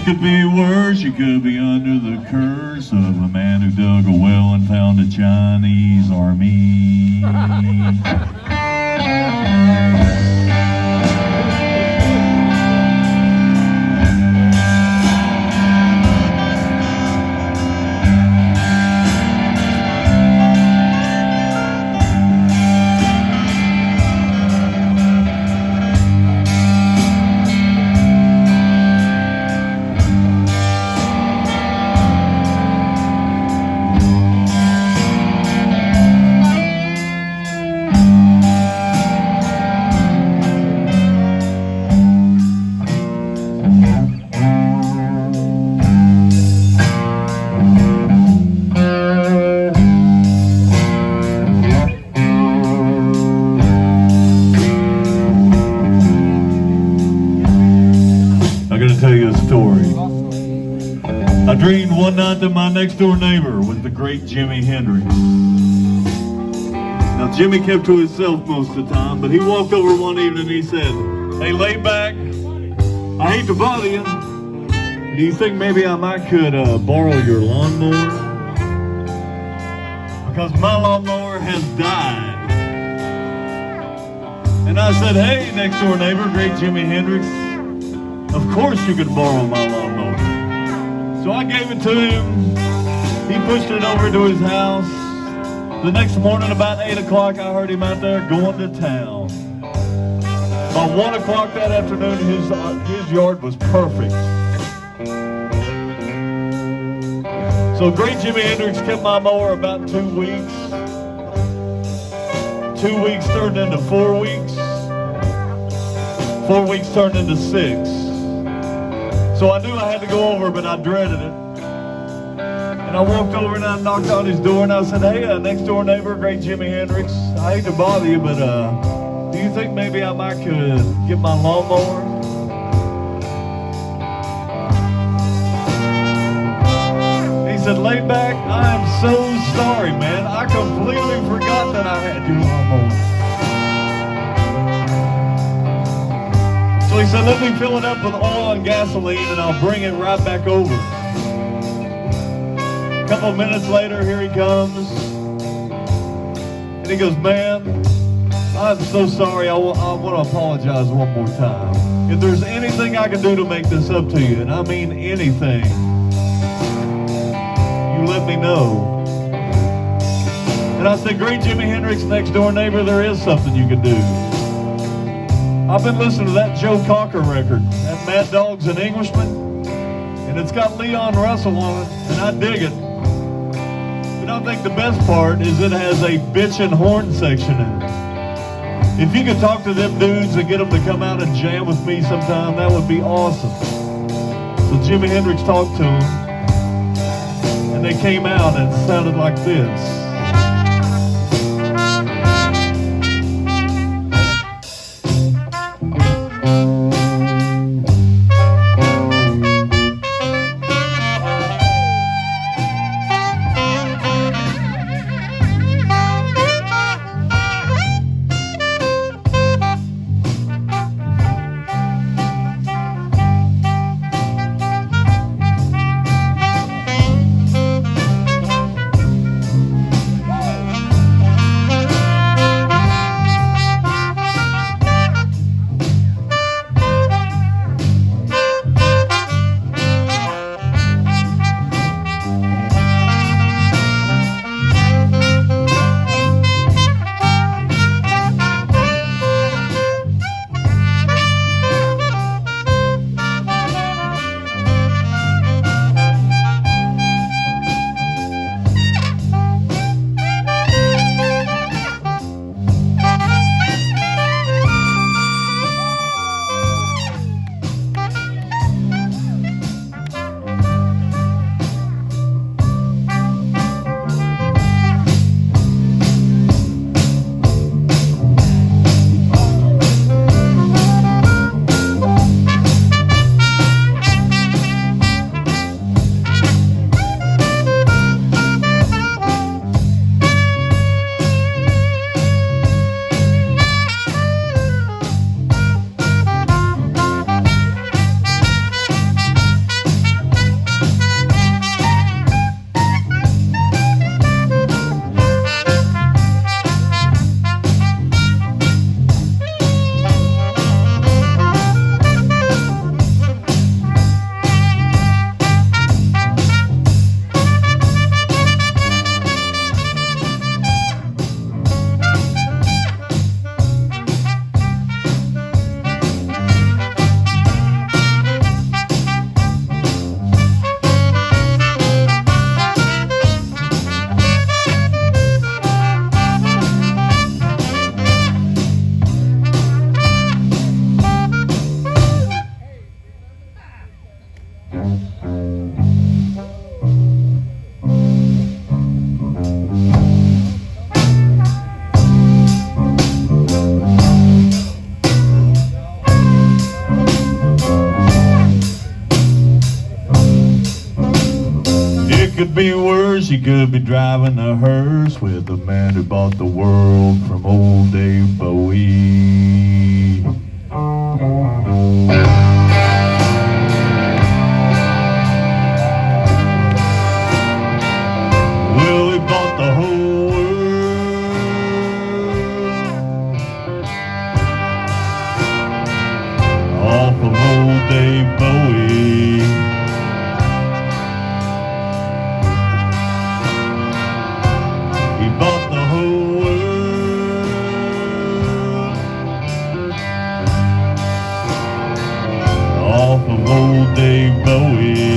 could be worse. You could be under the curse of a man who dug a well and found a Chinese army. Tell you a story. I dreamed one night that my next door neighbor was the great Jimi Hendrix. Now Jimmy kept to himself most of the time, but he walked over one evening and he said, "Hey, lay back. I hate to bother you. Do you think maybe I might could borrow your lawnmower? Because my lawnmower has died." And I said, "Hey, next door neighbor, great Jimi Hendrix, of course you could borrow my lawnmower." So I gave it to him. He pushed it over to his house. The next morning about 8 o'clock, I heard him out there going to town. By 1 o'clock that afternoon, his yard was perfect. So great Jimi Hendrix kept my mower about 2 weeks. 2 weeks turned into 4 weeks. 4 weeks turned into 6. So I knew I had to go over, but I dreaded it. And I walked over and I knocked on his door and I said, "Hey, next door neighbor, great Jimi Hendrix, I hate to bother you, but do you think maybe I might could get my lawnmower?" He said, "Lay back, I am so sorry, man. I completely forgot that I had your lawnmower." So he said, "Let me fill it up with oil and gasoline and I'll bring it right back over." A couple of minutes later, here he comes. And he goes, "Man, I'm so sorry. I want to apologize one more time. If there's anything I can do to make this up to you, and I mean anything, you let me know." And I said, "Great Jimi Hendrix, next door neighbor, there is something you can do. I've been listening to that Joe Cocker record, that Mad Dog's an Englishman, and it's got Leon Russell on it, and I dig it. But I think the best part is it has a bitch and horn section in it. If you could talk to them dudes and get them to come out and jam with me sometime, that would be awesome." So Jimi Hendrix talked to them, and they came out and it sounded like this. could be worse. You could be driving a hearse with the man who bought the world from old Dave Bowie. Well, he bought the whole world off of old Dave Bowie. He bought the whole world off of old Dave Bowie.